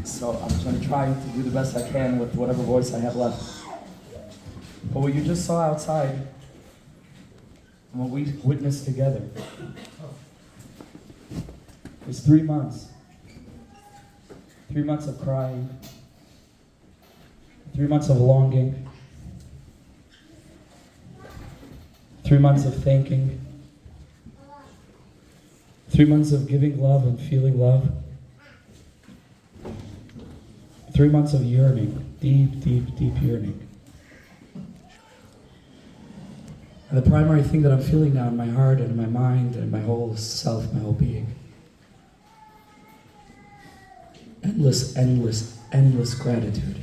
So I'm going to try to do the best I can with whatever voice I have left. But what you just saw outside, and what we witnessed together, was 3 months. 3 months of crying, 3 months of longing, 3 months of thanking, 3 months of giving love and feeling love, 3 months of yearning, deep, deep, deep yearning. And the primary thing that I'm feeling now in my heart and in my mind and in my whole self, my whole being, endless, endless, endless gratitude.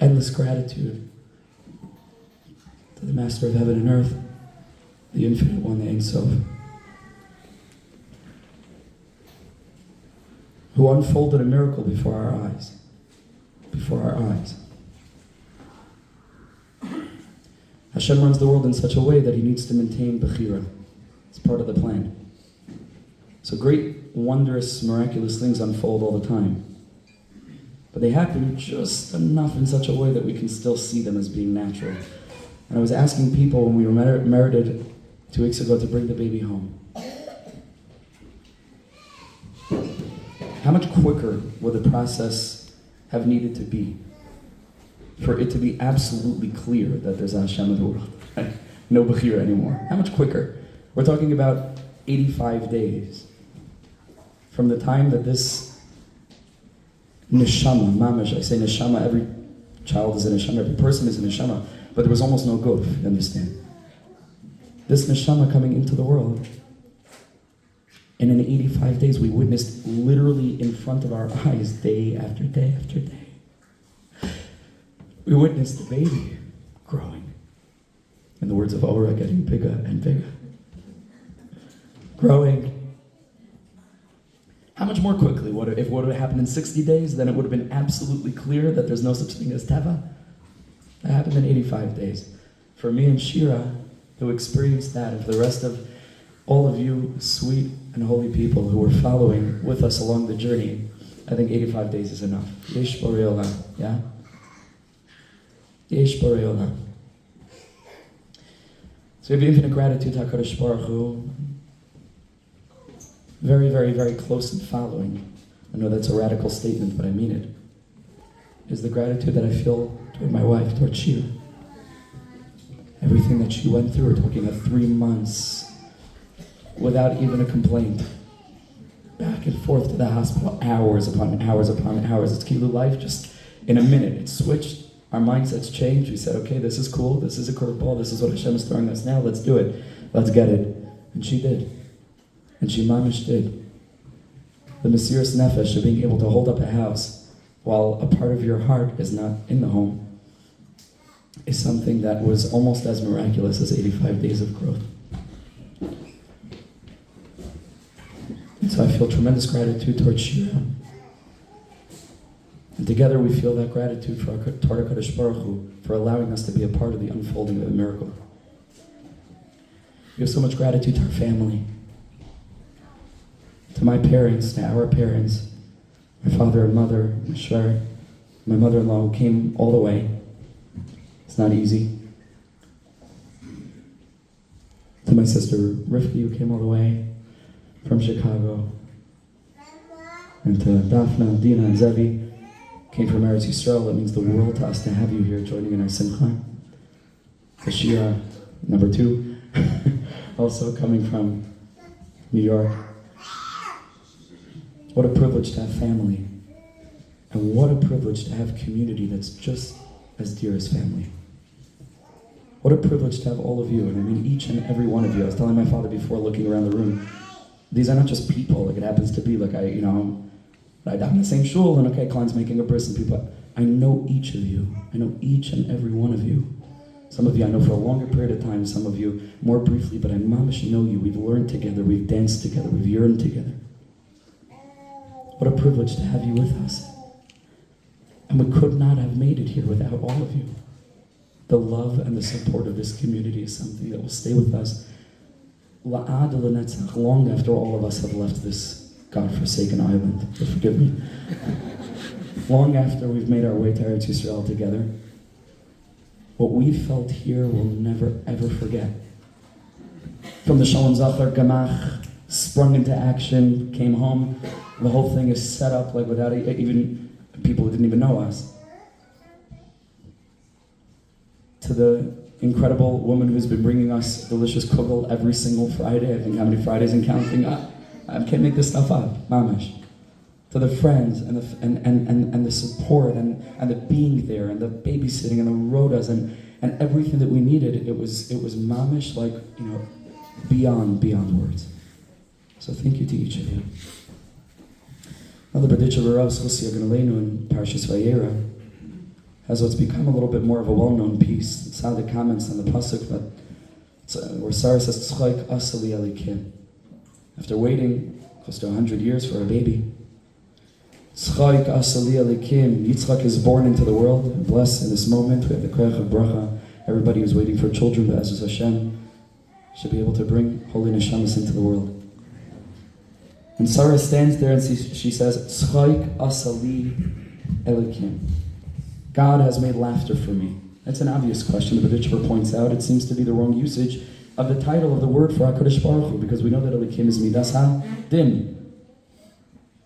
Endless gratitude to the Master of Heaven and Earth, the Infinite One, the Ein Sof, who unfolded a miracle before our eyes. Before our eyes. Hashem runs the world in such a way that he needs to maintain Bechira. It's part of the plan. So great, wondrous, miraculous things unfold all the time. But they happen just enough in such a way that we can still see them as being natural. And I was asking people when we were merited 2 weeks ago to bring the baby home, how much quicker would the process have needed to be for it to be absolutely clear that there's a Hashem in the world? Right? No Bechira anymore. How much quicker? We're talking about 85 days from the time that this neshama, mamash, I say neshama, every child is a neshama, every person is a neshama, but there was almost no guf, you understand? This neshama coming into the world, and in 85 days we witnessed literally in front of our eyes, day after day after day. We witnessed the baby growing. In the words of Ora, getting bigger and bigger. Growing. How much more quickly? If what would have happened in 60 days, then it would have been absolutely clear that there's no such thing as Teva. That happened in 85 days. For me and Shira, who experienced that, and for the rest of all of you sweet and holy people who were following with us along the journey, I think 85 days is enough. Yesh Borei Olam, yeah? Yesh Borei Olam. So we have infinite gratitude to HaKadosh Baruch Hu. Very, very, very close in following. I know that's a radical statement, but I mean it. Is the gratitude that I feel toward my wife, toward Shira. Everything that she went through, we're talking about 3 months without even a complaint. Back and forth to the hospital, hours upon hours upon hours. It's Kilu life, just in a minute. It switched. Our mindsets changed. We said, okay, this is cool. This is a curveball. This is what Hashem is throwing us now. Let's do it. Let's get it. And she did. And she mamish did. The Mesiras Nefesh of being able to hold up a house while a part of your heart is not in the home is something that was almost as miraculous as 85 days of growth. And so I feel tremendous gratitude towards Shira. And together we feel that gratitude for Torah Kadosh Baruch Hu for allowing us to be a part of the unfolding of the miracle. We have so much gratitude to our family, to my parents, to our parents, my father and mother, my mother-in-law who came all the way. It's not easy. To my sister Rifki who came all the way from Chicago. And to Daphna, Dina, and Zevi, came from Eretz Yisrael. That means the world to us to have you here joining in our simcha. To Shira, number 2, also coming from New York. What a privilege to have family. And what a privilege to have community that's just as dear as family. What a privilege to have all of you, and I mean each and every one of you. I was telling my father before, looking around the room, these are not just people, like it happens to be, like I'm in the same shul, and okay, Klein's making a bris, and people, I know each of you. I know each and every one of you. Some of you I know for a longer period of time, some of you more briefly, but I mamish know you. We've learned together, we've danced together, we've yearned together. What a privilege to have you with us. And we could not have made it here without all of you. The love and the support of this community is something that will stay with us la'ad l'netzach, long after all of us have left this godforsaken island. Forgive me. Long after we've made our way to Eretz Yisrael together, what we felt here we'll never ever forget. From the Shalom Zachar Gamach, sprung into action, came home, the whole thing is set up like without even people who didn't even know us. To the incredible woman who's been bringing us delicious kugel every single Friday. I think how many Fridays and counting. I can't make this stuff up, mamash. To the friends and the support and the being there and the babysitting and the rotas and everything that we needed. It was mamish, like, beyond words. So thank you to each of you. Now the Berditch of Rav Zchusi Aganaleinu in Parshas Vayera has what's become a little bit more of a well-known piece. It's how the comments on the pasuk, but where Sarah says, "Tzchaik asali alikim." After waiting close to 100 years for a baby, Tzchaik asali alikim. Yitzchak is born into the world, and blessed in this moment. We have the koach of bracha. Everybody who's waiting for children, but as Hashem, should be able to bring holy neshamas into the world. And Sarah stands there and she says, "Tzchaik asali alikim." God has made laughter for me. That's an obvious question. The Berditcher points out it seems to be the wrong usage of the title of the word for HaKadosh Baruch Hu, because we know that Elikim is Midas Ha-Din.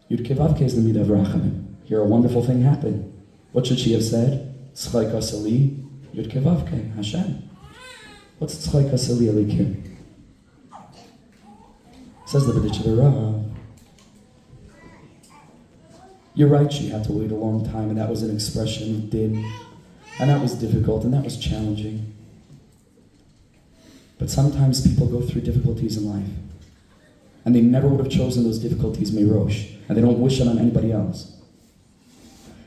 Yud Kei Vav Kei is the Midah V'Rachamim. Here a wonderful thing happened. What should she have said? Tzchaik Asali Yud Kei Vav Kei, Hashem. What's Tzchaik Asali Elikim? Says the Berditcher Rav. You're right, she had to wait a long time, and that was an expression of din, and that was difficult, and that was challenging. But sometimes people go through difficulties in life, and they never would have chosen those difficulties merosh, and they don't wish it on anybody else.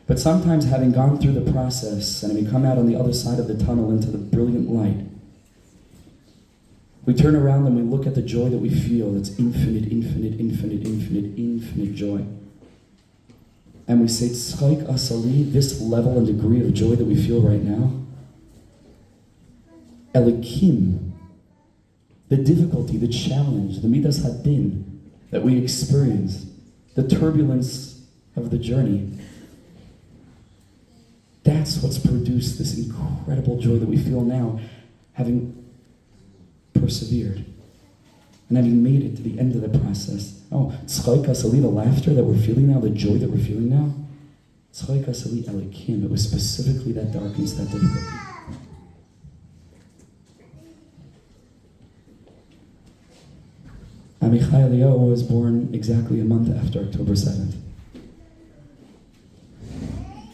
But sometimes, having gone through the process, and we come out on the other side of the tunnel into the brilliant light, we turn around and we look at the joy that we feel. It's infinite, infinite, infinite, infinite, infinite joy. And we say, Tzchaik asali, this level and degree of joy that we feel right now, Elikim, the difficulty, the challenge, the midas hadin that we experience, the turbulence of the journey, that's what's produced this incredible joy that we feel now, having persevered and having made it to the end of the process. Oh, Tzchaik asali, the laughter that we're feeling now, the joy that we're feeling now, Tzchaik asali elikim, it was specifically that darkness, that difficulty. Amichai Eliyahu was born exactly a month after October 7th.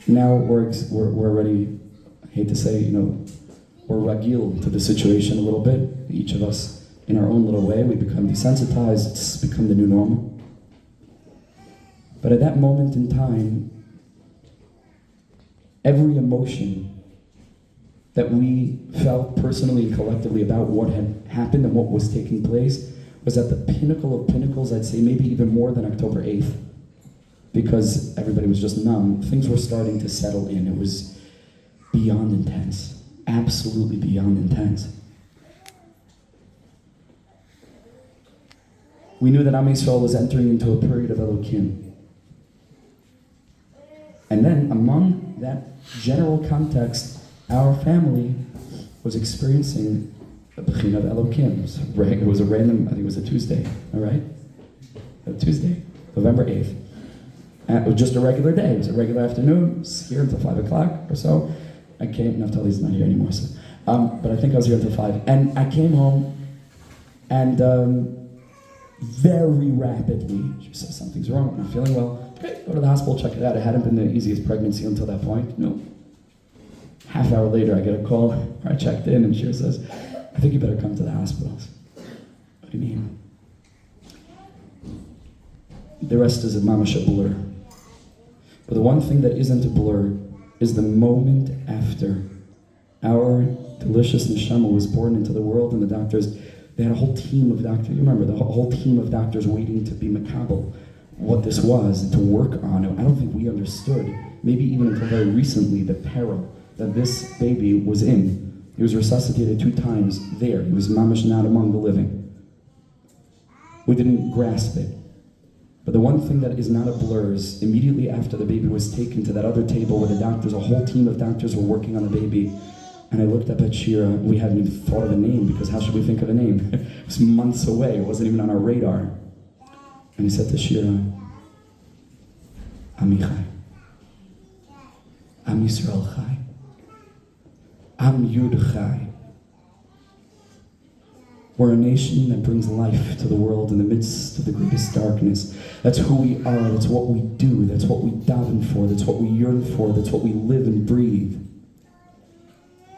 Now we're already, I hate to say, we're ragil to the situation a little bit. Each of us, in our own little way, we become desensitized. It's become the new normal. But at that moment in time, every emotion that we felt personally and collectively about what had happened and what was taking place was at the pinnacle of pinnacles, I'd say maybe even more than October 8th, because everybody was just numb. Things were starting to settle in. It was beyond intense, absolutely beyond intense. We knew that Am Yisrael was entering into a period of Elokim. And then, among that general context, our family was experiencing the Bechina of Elokim. It was a random, I think it was a Tuesday, all right? A Tuesday, November 8th. And it was just a regular day. It was a regular afternoon. I was here until 5 o'clock or so. I came, Naftali's not here anymore, so, but I think I was here until 5. And I came home, and very rapidly, she says, something's wrong, I'm not feeling well. Okay, go to the hospital, check it out. It hadn't been the easiest pregnancy until that point. No. Half hour later, I get a call where I checked in, and she says, I think you better come to the hospital. What do you mean? The rest is a mamash blur. But the one thing that isn't a blur is the moment after our delicious neshama was born into the world, and the doctors, they had a whole team of doctors. You remember, the whole team of doctors waiting to be makabel what this was and to work on it. I don't think we understood, maybe even until very recently, the peril that this baby was in. He was resuscitated 2 times there. He was mamash not among the living. We didn't grasp it. But the one thing that is not a blur is immediately after the baby was taken to that other table where the doctors, a whole team of doctors were working on the baby, and I looked up at Shira. We hadn't even thought of a name, because how should we think of a name? It was months away. It wasn't even on our radar. And he said to Shira, Amichai, Am Yisrael Chai, Am Yud Chai. We're a nation that brings life to the world in the midst of the greatest darkness. That's who we are, that's what we do, that's what we daven for, that's what we yearn for, that's what we live and breathe.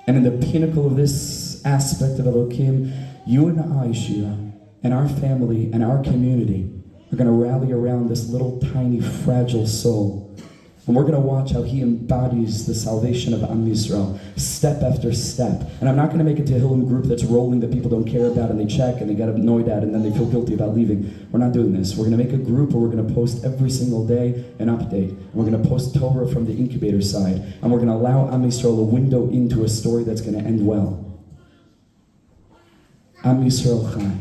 And in the pinnacle of this aspect of Elokim, you and I, Shira, and our family and our community are going to rally around this little tiny fragile soul. And we're going to watch how he embodies the salvation of Am Yisrael, step after step. And I'm not going to make it to a Hillam group that's rolling, that people don't care about, and they check, and they get annoyed at, and then they feel guilty about leaving. We're not doing this. We're going to make a group where we're going to post every single day an update. And we're going to post Torah from the incubator side. And we're going to allow Am Yisrael a window into a story that's going to end well. Am Yisrael Chai.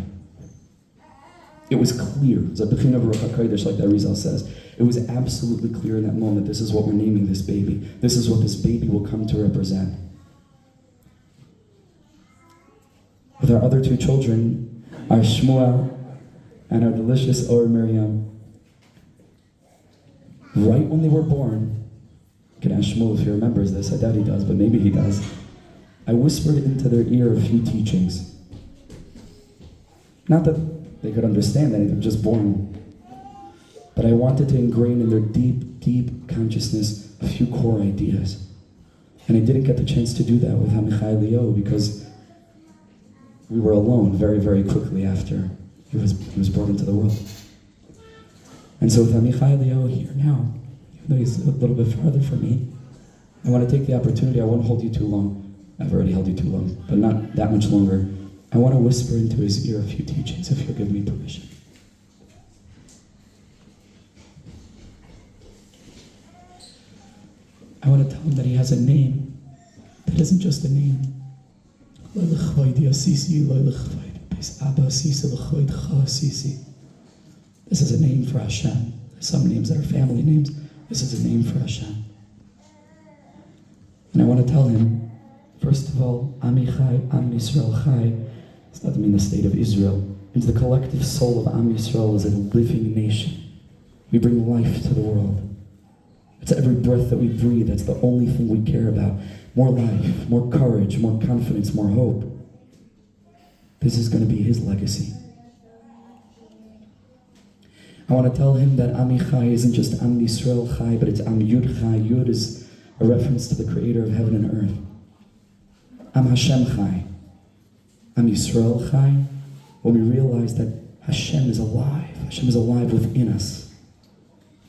It was clear. It's a Bechina Baruch HaKodesh, like that Rizal says. It was absolutely clear in that moment, this is what we're naming this baby. This is what this baby will come to represent. With our other two children, our Shmuel and our delicious Or Miriam, right when they were born, you can ask Shmuel if he remembers this, I doubt he does, but maybe he does. I whispered into their ear a few teachings. Not that they could understand anything, just born. But I wanted to ingrain in their deep, deep consciousness a few core ideas. And I didn't get the chance to do that with Amichai Eliyahu because we were alone very, very quickly after he was brought into the world. And so with Amichai Eliyahu here now, even though he's a little bit farther from me, I want to take the opportunity. I won't hold you too long. I've already held you too long, but not that much longer. I want to whisper into his ear a few teachings, if you'll give me permission. I want to tell him that he has a name that isn't just a name. This is a name for Hashem. There's some names that are family names. This is a name for Hashem. And I want to tell him, first of all, Amichai, Am Yisrael Chai. It's not to mean the state of Israel. It's the collective soul of Am Yisrael as a living nation. We bring life to the world. It's every breath that we breathe. That's the only thing we care about. More life, more courage, more confidence, more hope. This is going to be his legacy. I want to tell him that Amichai isn't just Am Yisrael Chai, but it's Am Yud Chai. Yud is a reference to the creator of heaven and earth. Am Hashem Chai. Am Yisrael Chai. When we realize that Hashem is alive. Hashem is alive within us.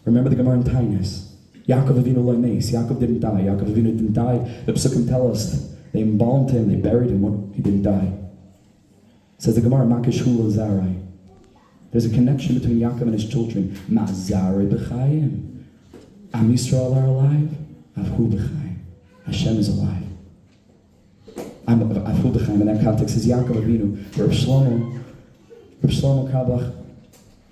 Remember the Gemara in Tainus. Yaakov Avinu lo meis. Yaakov didn't die. Yaakov Avinu didn't die. The Psukim tell us they embalmed him, they buried him. He didn't die. It says the Gemara, Makish hu zarai. There's a connection between Yaakov and his children. Ma zarai b'chayim. Am Yisrael are alive. Avhu b'chayim. Hashem is alive. Avhu b'chayim. In that context is Yaakov Avinu. Rav Shlomo Kabach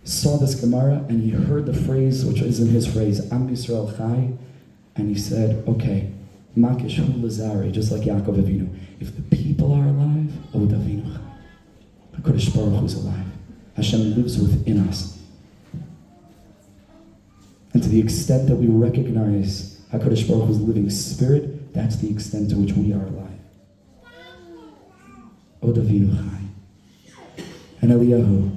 saw this Gemara and he heard the phrase, which isn't his phrase, Am Yisrael Chai, and he said, okay, Makish hu lazari, just like Yaakov Avinu. If the people are alive, Od Avinu Chai. HaKadosh Baruch Hu is alive. Hashem lives within us. And to the extent that we recognize HaKadosh Baruch Hu's living spirit, that's the extent to which we are alive. Od Avinu Chai. And Eliyahu,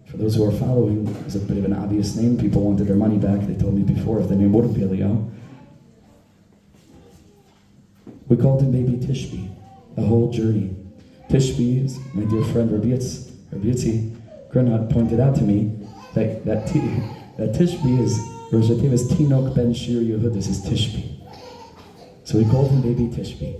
for those who are following, is a bit of an obvious name. People wanted their money back. They told me before if the name wouldn't be Eliyahu. We called him Baby Tishbi, the whole journey. Tishbi is my dear friend Rabbi Yitzi Grenat pointed out to me that Tishbi is Rosh Hashanah is Tinok Ben Shir Yehud. This is Tishbi. So we called him Baby Tishbi.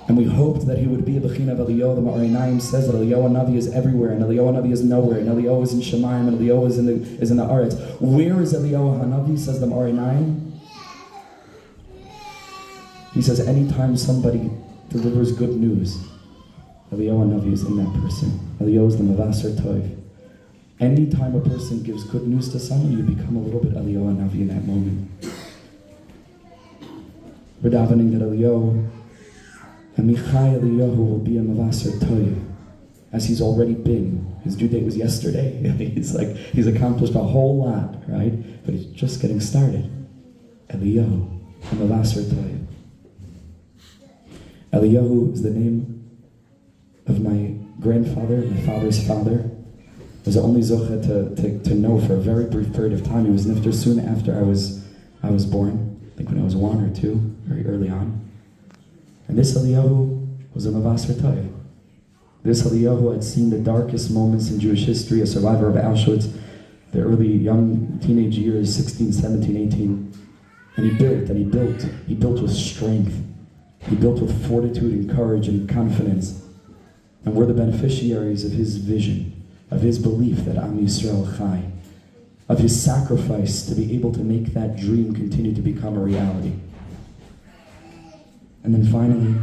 And we hoped that he would be a Bechina of Eliyahu. The Ma'arinaim says that Eliyahu Navi is everywhere, and Eliyahu Navi is nowhere, and Eliyahu is in Shemayim, and Eliyahu is in the Aretz. Where is Eliyahu Hanavi, says the Ma'arinaim? He says anytime somebody delivers good news, Eliyahu Navi is in that person. Eliyahu is the Mavaser Tov. Anytime a person gives good news to someone, you become a little bit Eliyahu Navi in that moment. We're davening that Eliyahu, Amichai Eliyahu will be a Mavaser Tov, as he's already been. His due date was yesterday. He's accomplished a whole lot, right? But he's just getting started. Eliyahu, a Mavaser Tov. Eliyahu is the name of my grandfather, my father's father. I was the only zocha to know for a very brief period of time. He was nifter soon after I was born. I think when I was 1 or 2, very early on. And this Eliyahu was a Mavaser Tov. This Eliyahu had seen the darkest moments in Jewish history, a survivor of Auschwitz, the early young teenage years, 16, 17, 18. And he built. He built with strength. He built with fortitude and courage and confidence. And we're the beneficiaries of his vision, of his belief that Am Yisrael Chai, of his sacrifice to be able to make that dream continue to become a reality. And then finally,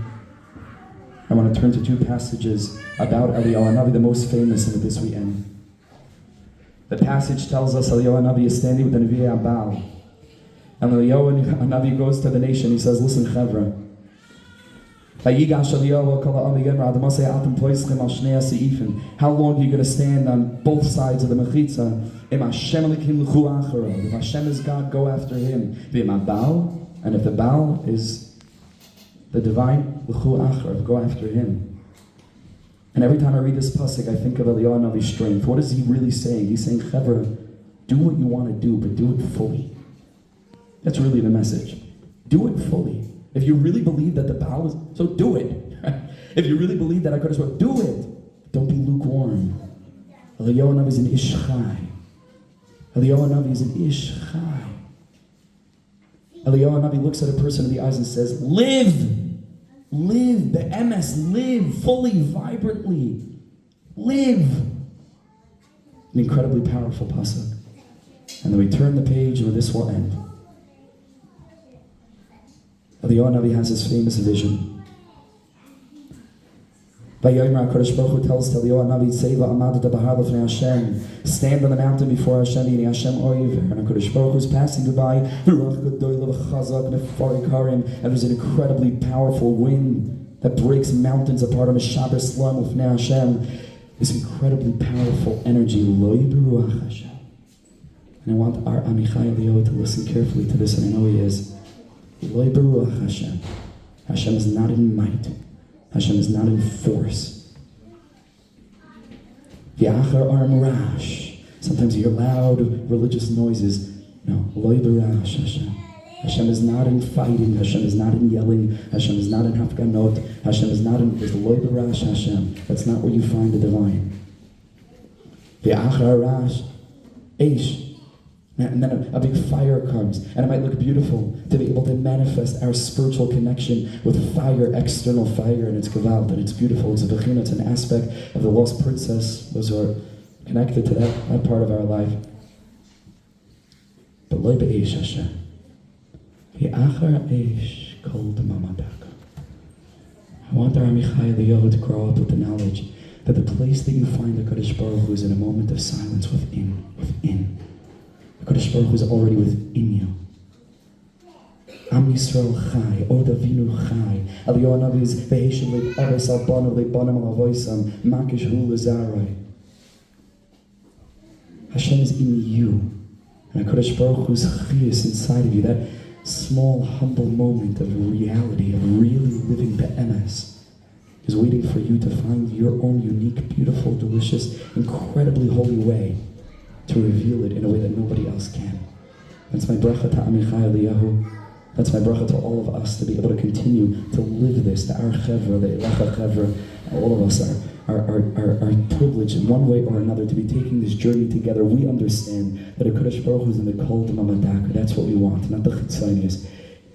I want to turn to 2 passages about Eliyahu Navi, the most famous, and with this we end. The passage tells us Eliyahu Navi is standing with the Nevi'ei Abal. And Eliyahu Navi goes to the nation. He says, listen, Chevra. How long are you going to stand on both sides of the Mechitza? If Hashem is God, go after him. And if the Baal is the divine, go after him. And every time I read this pasuk, I think of Eliyahu Navi's strength. What is he really saying? He's saying, Chevra, do what you want to do, but do it fully. That's really the message. Do it fully. If you really believe that the Baal is, so do it. If you really believe that HaKadosh Baruch Hu, do it. Don't be lukewarm. Eliyahu Navi is an Ish Chai. Eliyahu Navi is an Ish Chai. Eliyahu Navi looks at a person in the eyes and says, live, be'emes, live, fully, vibrantly, live. An incredibly powerful pasuk. And then we turn the page and this will end. Eliyahu Navi has his famous vision. Vayomer HaKadosh Baruch Hu tells Eliyahu Navi, Seva amadata b'har l'fnei Hashem. Stand on the mountain before Hashem, Yini Hashem oiv. And HaKadosh Baruch Hu is passing by. And there's an incredibly powerful wind that breaks mountains apart on a Shabbat Slam l'fnei Hashem. This incredibly powerful energy. Lo yiberuach Hashem. And I want our Amichai Eliyahu to listen carefully to this, and I know he is. Lo yiberuach Hashem. Hashem is not in might. Hashem is not in force. V'achar arm rash. Sometimes you hear loud religious noises. No, lo yiberash Hashem. Hashem is not in fighting. Hashem is not in yelling. Hashem is not in hafganot. Hashem is not in lo yiberash Hashem. That's not where you find the divine. V'achar rash eish. And then a big fire comes, and it might look beautiful to be able to manifest our spiritual connection with fire, external fire, and it's gavalt, and it's beautiful. It's a bechina, it's an aspect of the lost princess, those who are connected to that part of our life. But loy be'esh Hashem. V'achar eish kol d'mamadaka. I want our Amichai Eliyahu to grow up with the knowledge that the place that you find the HaKadosh Baruch Hu is in a moment of silence within. HaKadosh Baruch Hu is already within you. Am Yisrael Chai, Od Avinu Chai. Eliyahu Navi is Ve'eshem Le'ares Al-Banu Le'banam Al-Avoisam Makish Hu L'Zarai. Hashem is in you. And HaKadosh Baruch Hu is Chiyus inside of you. That small, humble moment of reality, of really living Be'emes, is waiting for you to find your own unique, beautiful, delicious, incredibly holy way to reveal it in a way that nobody else can. That's my bracha to Amichai Eliyahu. That's my bracha to all of us to be able to continue to live this, to our chevra, the Elecha chevra. All of us are privileged in one way or another to be taking this journey together. We understand that HaKadosh Baruch Hu is in the kol d'mamadaka. That's what we want, not the chitzonius.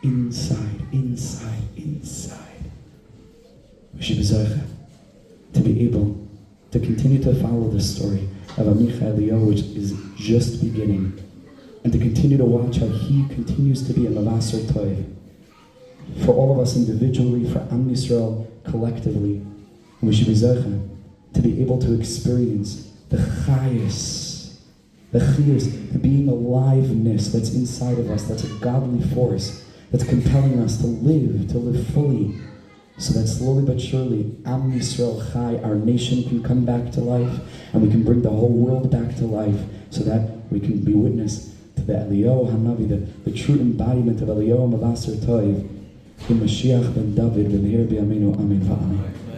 Inside. We should be zocheh to be able to continue to follow this story of Amichai Eliyahu, which is just beginning, and to continue to watch how he continues to be a Mavaser Tov for all of us individually, for Am Yisrael collectively. And we should be Zeichen to be able to experience the chayus, the being aliveness that's inside of us, that's a godly force, that's compelling us to live fully, so that slowly but surely, Am Yisrael Chai, our nation, can come back to life, and we can bring the whole world back to life, so that we can be witness to the Eliyahu Hanavi, the true embodiment of Eliyahu Mavasar Toiv, in Mashiach ben David, ben Hier B'Yameinu, Amen v'Amen.